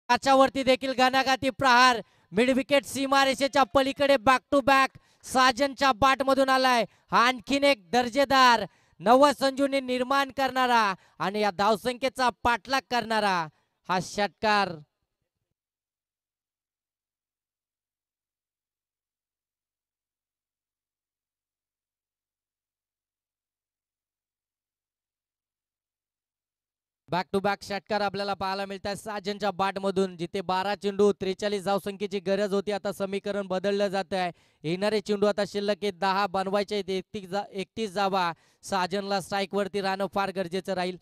त्याच्यावरती देखील घणाघाती प्रहार मिड विकेट सीमारेषेच्या पलीकडे बॅक टू बॅक साजनच्या बाट मधून आलाय. हा आणखीन एक दर्जेदार नवसंजीवनी निर्माण करणारा आणि या धावसंख्येचा पाठलाग करणारा हा षटकार. बॅक टू बॅक षटकार आपल्याला पाहायला मिळत आहे साजनच्या बाट मधून. जिथे 12 चेंडू 43 धावसंख्येची गरज होती आता समीकरण बदललं जात आहे. येणारे चेंडू आता शिल्लक 10 बनवायचे 31 धावा. साजनला स्ट्राईक वरती राहणं फार गरजेचं राहील.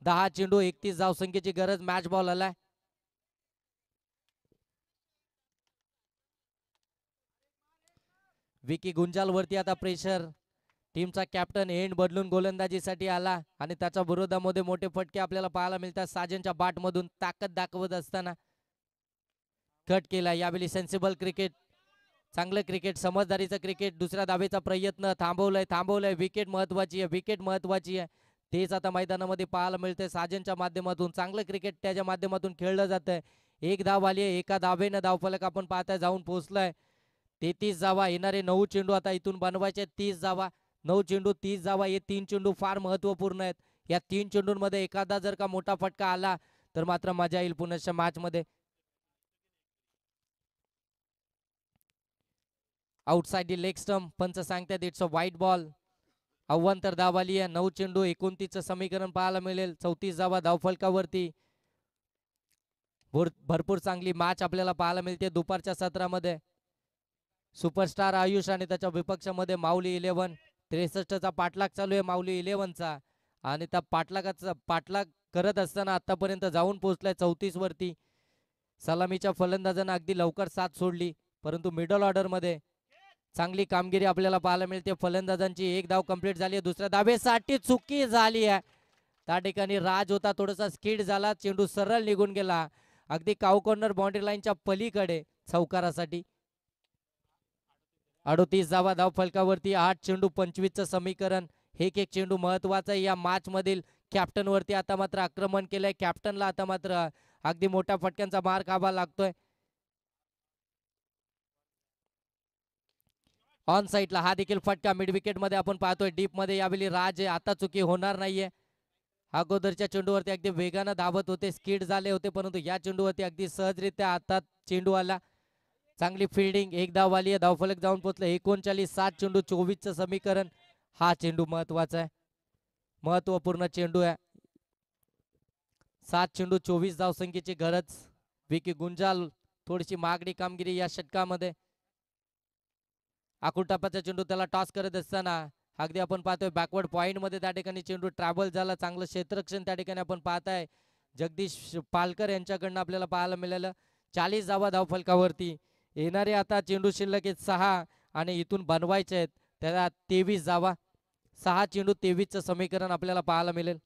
10 चेंडू 31 धावसंख्येची गरज. मॅच बॉल आलाय. विकी गुंजाल वरती आता प्रेशर. टीमचा कॅप्टन एंड बदलून गोलंदाजीसाठी आला आणि त्याच्या विरोधामध्ये मोठे फटके आपल्याला पाहायला मिळतात. साजनच्या बाट मधून ताकद दाखवत असताना कट केला. यावेळी सेन्सिबल क्रिकेट, चांगलं क्रिकेट, समजदारीचं क्रिकेट. दुसऱ्या धावेचा प्रयत्न थांबवलंय. विकेट महत्वाची आहे. तेच आता मैदानामध्ये पाहायला मिळतंय. साजनच्या माध्यमातून चांगलं क्रिकेट त्याच्या माध्यमातून खेळलं जातंय. एक धाव आली आहे. एका धावेनं धावफलक आपण पाहताय जाऊन पोहोचलाय. 33 धावा. येणारे 9 चेंडू आता इथून बनवायचे 30 धावा. 9 चेंडू 30 धावा. हे 3 चेंडू फार महत्वपूर्ण आहेत. या 3 चेंडूंमध्ये एखादा जर का मोठा फटका आला तर मात्र मजा येईल पुनश्च मॅच मध्ये. Outside leg stump. पंच सांगतात इट्स अ व्हाईट बॉल. अव्वंतर धाव आली आहे. 9 चेंडू 29 समीकरण पाहायला मिळेल. 34 धावा धावफलकावरती. भरपूर चांगली मॅच आपल्याला पाहायला मिळते दुपारच्या सत्रामध्ये. सुपरस्टार आयुष आणि त्याच्या विपक्षामध्ये माऊली 11. 63चा पाठलाग चालू आहे माऊली 11चा आणि त्या पाठलाग करत असताना आतापर्यंत जाऊन पोहोचलाय 34 वरती. सलामीच्या फलंदाजांना अगदी लवकर साथ सोडली परंतु मिडल ऑर्डर मध्ये चांगली कामगिरी आपल्याला पाहायला मिळते फलंदाजांची. एक धाव कंप्लीट झाली आहे. दुसऱ्या धावेसाठी चुकी झाली आहे. त्या ठिकाणी राज होता, थोडासा स्किड झाला, चेंडू सरळ निघून गेला अगदी काऊ कॉर्नर बाउंड्री लाईनच्या पलीकडे चौकारासाठी. 38 धावा धाव फलकावरती. 8 चेंडू 25चं समीकरण. एक चेंडू महत्वाचा आहे या मॅच मधील. कॅप्टन वरती आता मात्र आक्रमण केलंय. कॅप्टनला आता मात्र अगदी मोठ्या फटक्यांचा मार खावा लागतोय. ऑन साईडला हा देखील फटका मिड विकेट मध्ये आपण पाहतोय. डीप मध्ये यावेळी राज आता चुकी होणार नाहीये. अगोदरच्या चेंडूवरती अगदी वेगानं धावत होते, स्किड झाले होते परंतु या चेंडूवरती अगदी सहजरित्या हातात चेंडू आला. चांगली फिल्डिंग. एक धाव आली आहे. धावफलक जाऊन पोहोचले 39. 7 चेंडू 24चं समीकरण. हा चेंडू महत्वाचा आहे, महत्वपूर्ण चेंडू आहे. 7 चेंडू 24 धावसंख्येची गरज. विकी गुंजाल थोडीशी मागणी कामगिरी या षटकामध्ये. आकुटापाचा चेंडू त्याला टॉस करत असताना अगदी आपण पाहतोय बॅकवर्ड पॉइंट मध्ये त्या ठिकाणी चेंडू ट्रॅव्हल झाला. चांगलं क्षेत्ररक्षण त्या ठिकाणी आपण पाहताय जगदीश पालकर यांच्याकडनं आपल्याला पाहायला मिळालं. 40 धावा धावफलकावरती. येणारे आता चेंडू शिल्लक 6 आणि इथून बनवायचे आहेत त्याला 23 धावा. 6 चेंडू 23चं समीकरण आपल्याला पाहायला मिळेल.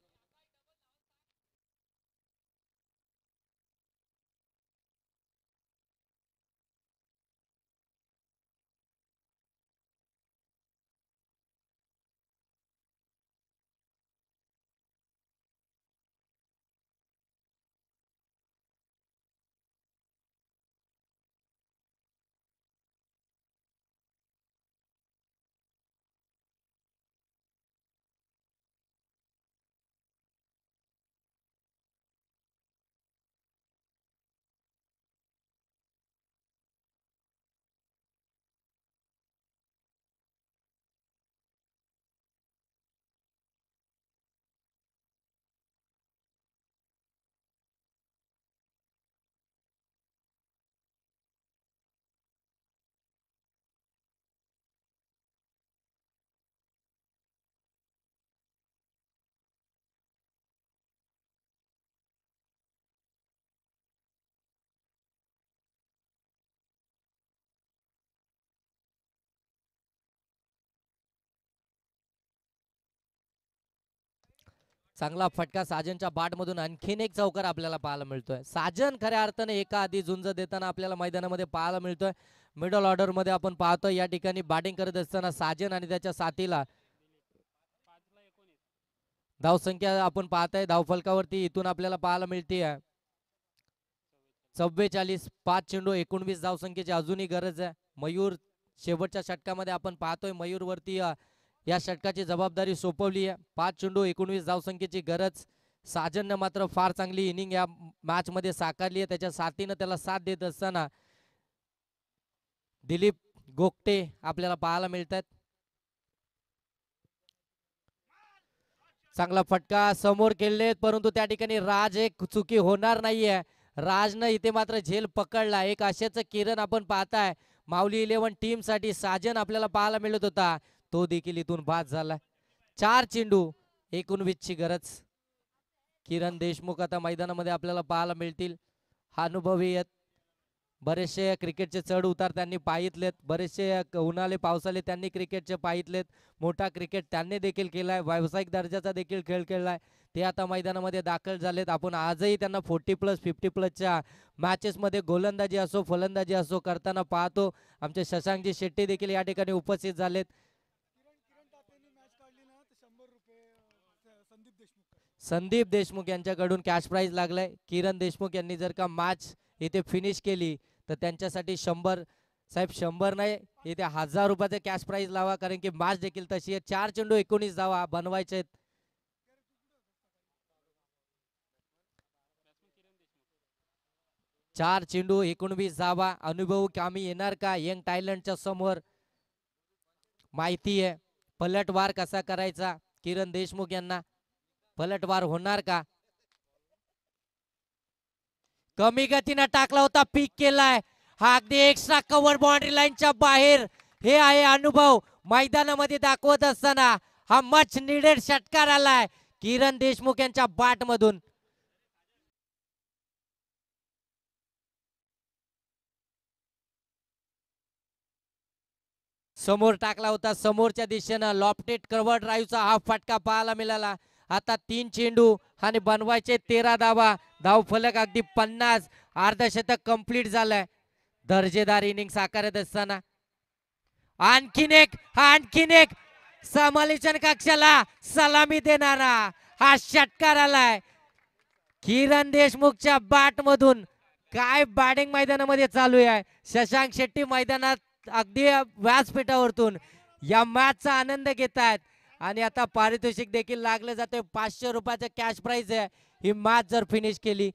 चांगला फटका साजनच्या बाट मधून आणखीन एक चौकार आपल्याला पाहायला मिळतोय. साजन खऱ्या अर्थाने एका आधी झुंज देताना आपल्याला मैदानामध्ये पाहायला मिळतोय. मिडल ऑर्डर मध्ये आपण पाहतोय या ठिकाणी बॅटिंग करत असताना साजन आणि त्याच्या साथीला धावसंख्या आपण पाहताय धावफलकावरती इथून आपल्याला पाहायला मिळते 44. 5 चेंडू 19 धावसंख्येची अजूनही गरज आहे. मयूर शेवटच्या षटकामध्ये आपण पाहतोय मयूर वरती या षटकाची जबाबदारी सोपवली आहे. 5 चेंडू 19 धावसंख्येची गरज. साजनने मात्र फार चांगली इनिंग या मॅच मध्ये साकारली आहे. त्याच्या साथीनं त्याला साथ देत असताना दिलीप गोगटे आपल्याला पाहायला मिळतात. चांगला फटका समोर केलेत परंतु त्या ठिकाणी राज एक चुकी होणार नाहीये. राजनं इथे मात्र झेल पकडला. एक अशाच किरण आपण पाहताय माऊली 11 टीम साठी साजन आपल्याला पाहायला मिळत होता तो देखील इथून बाद झाला. 4 चेंडू 19 ची गरज. किरण देशमुख आता मैदानामध्ये आपल्याला पाहायला मिळतील. हा अनुभवी आहेत. बरेचसे क्रिकेटचे चढ उतार त्यांनी पाहितलेत. बरेचसे उन्हाळे पावसाळे त्यांनी क्रिकेटचे पाहितलेत. मोठा क्रिकेट त्यांनी देखील केलाय. व्यावसायिक दर्जाचा देखील खेळ खेळलाय. ते आता मैदानामध्ये दाखल झालेत. आपण आजही त्यांना 40+ 50+च्या मॅचेस मध्ये गोलंदाजी असो फलंदाजी असो करताना पाहतो. आमचे शशांकजी शेट्टी देखील या ठिकाणी उपस्थित झालेत. संदीप देशमुख यांच्याकडून कॅश प्राइज लागलाय. किरण देशमुख यांनी जर का मॅच इथे फिनिश केली तर त्यांच्यासाठी 100 साहेब 100 नाही इथे 1000 रुपयाचे कॅश प्राइज लावा कारण की मॅच देखील तशी आहे. 4 चेंडू 19 धावा बनवायचे. 4 चेंडू 19 धावा. अनुभव कामी येणार का यंग टायलंडच्या समोर माहिती आहे. पलटवार कसा करायचा किरण देशमुख यांना पलटवार होणार का. कमी गतीने टाकला होता पीक केलाय. हा अगदी एक्स्ट्रा कव्हर बाउंड्री लाईनच्या बाहेर. हे आहे अनुभव मैदानामध्ये दाखवत असताना हा मच निडेड षटकार आलाय किरण देशमुख यांच्या बॅट मधून. समोर टाकला होता समोरच्या दिशेनं लॉफ्टेड कव्हर ड्राईव्हचा हा फटका पाहायला मिळाला. आता 3 चेंडू आणि बनवायचे 13 धावा. धाव फलक अगदी 50. अर्धशतक कंप्लीट झालंय. दर्जेदार इनिंग साकारत असताना आणखीन एक समालोचन कक्षाला सलामी देणारा हा षटकार आलाय किरण देशमुखच्या बॅट मधून. काय बॅटिंग मैदानामध्ये चालू आहे. शशांक शेट्टी मैदानात अगदी व्यासपीठावरतून या मॅचचा आनंद घेत आहेत आणि आता पारितोषिक देखील लागलं जाते. 500 रुपयाचं कॅश प्राइज आहे ही मॅच जर फिनिश केली.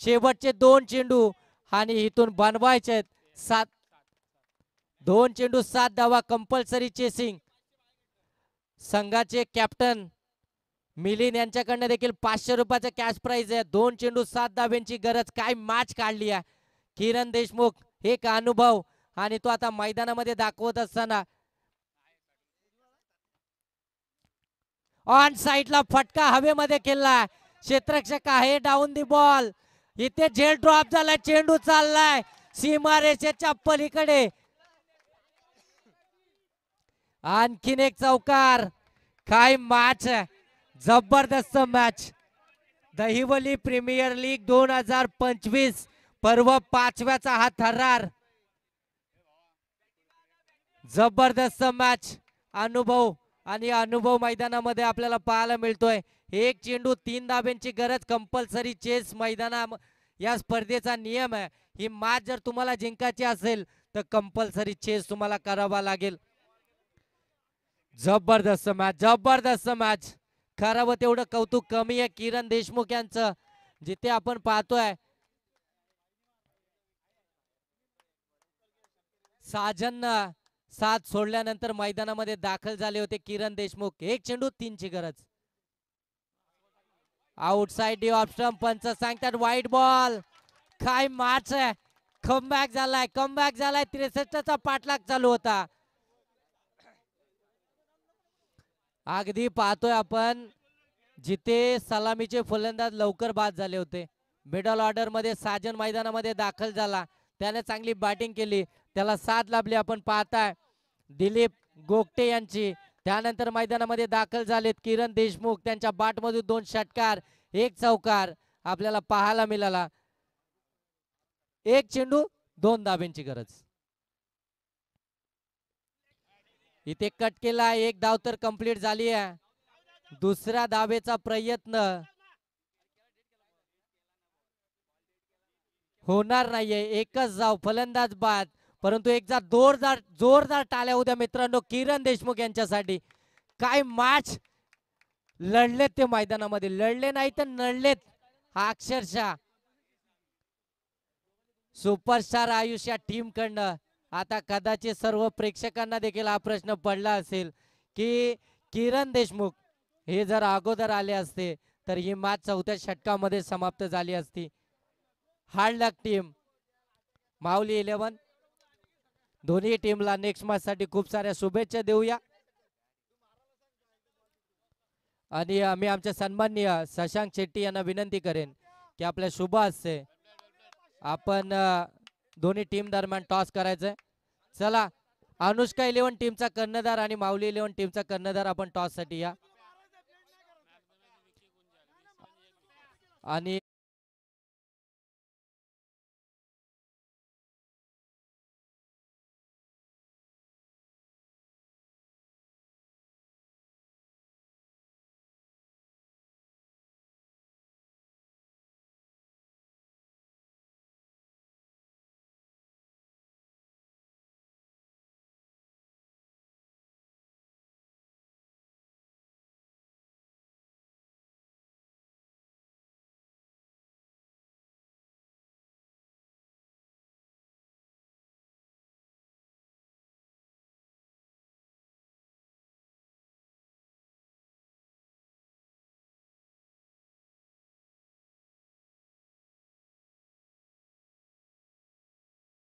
शेवटचे 2 चेंडू आणि इथून बनवायचे 7. 2 चेंडू 7 धावा कंपल्सरी चेसिंग. संघाचे कॅप्टन मिलिंद यांच्याकडनं देखील 500 रुपयाचं कॅश प्राइज आहे. 2 चेंडू 7 धाव्यांची गरज. काय मॅच काढली आहे किरण देशमुख. एक अनुभव आणि तो आता मैदानामध्ये दाखवत असताना ऑन साइडला फटका हवेमध्ये केला. क्षेत्ररक्षक आहे डाऊन दी बॉल. इथे झेल ड्रॉप झालाय. चेंडू चाललाय सीमारेषेच्या पलीकडे. आणखीन एक चौकार. काय मॅच आहे. जबरदस्त मॅच. दहिवली प्रीमियर लीग 2025 पर्व 5व्याचा हा थरार. जबरदस्त मॅच. अनुभव मैदानामध्ये आपल्याला पाहायला मिळतोय. 1 चेंडू 3 धाब्यांची गरज. कंपल्सरी चेस मैदाना या स्पर्धेचा नियम आहे. ही मॅच जर तुम्हाला जिंकायची असेल तर कंपल्सरी चेस तुम्हाला करावा लागेल. जबरदस्त मॅच. खरं व तेवढं कौतुक कमी आहे किरण देशमुख यांचं. जिथे आपण पाहतोय साजन साथ सोडल्यानंतर मैदानामध्ये दाखल झाले होते किरण देशमुख. 1 चेंडू 3 ची गरज. Outside D off stump. पंच सांगतात वाईट बॉल. काय मॅच आहे. कमबॅक झालाय 63चा पाठलाग चालू होता. अगदी पाहतोय आपण जिथे सलामीचे फलंदाज लवकर बाद झाले होते. मिडल ऑर्डर मध्ये साजन मैदानामध्ये दाखल झाला. त्याने चांगली बॅटिंग केली. त्याला साथ लाभली. आपण पाहताय दिलीप गोगटे यांची त्यानंतर मैदानामध्ये दाखल झालेत किरण देशमुख, त्यांच्या बाटमधून 2 षटकार 1 चौकार आपल्याला पाहायला मिळाला. 1 चेंडू 2 धाब्यांची गरज. इथे कट केला, 1 धाव तर कंप्लीट झाली आहे. दुसऱ्या धावेचा प्रयत्न होणार नाहीये. एकच धाव, फलंदाज बाद, परंतु एकदा जोरदार टाळ्या उद्या मित्रांनो किरण देशमुख यांच्यासाठी. काय मॅच लढलेत ते मैदानामध्ये, लढले नाही तर नडलेत अक्षरशः. सुपरस्टार आयुष या टीम कडनं आता कदाचित सर्व प्रेक्षकांना देखील हा प्रश्न पडला असेल की किरण देशमुख हे जर अगोदर आले असते तर ही मॅच चौथ्या षटकामध्ये समाप्त झाली असती. हार्ड लक टीम माऊली 11. दोन्ही टीमला नेक्स्ट मॅच साठी खूप साऱ्या शुभेच्छा देऊया. आणि मी आमच्या सन्माननीय शशांक शेट्टी यांना विनंती करेन की आपल्या शुभ हस्ते आपण दोन्ही टीम दरम्यान टॉस करायचंय. चला, अनुष्का 11 टीमचा कर्णधार आणि माऊली 11 टीमचा कर्णधार आपण टॉस साठी या. आणि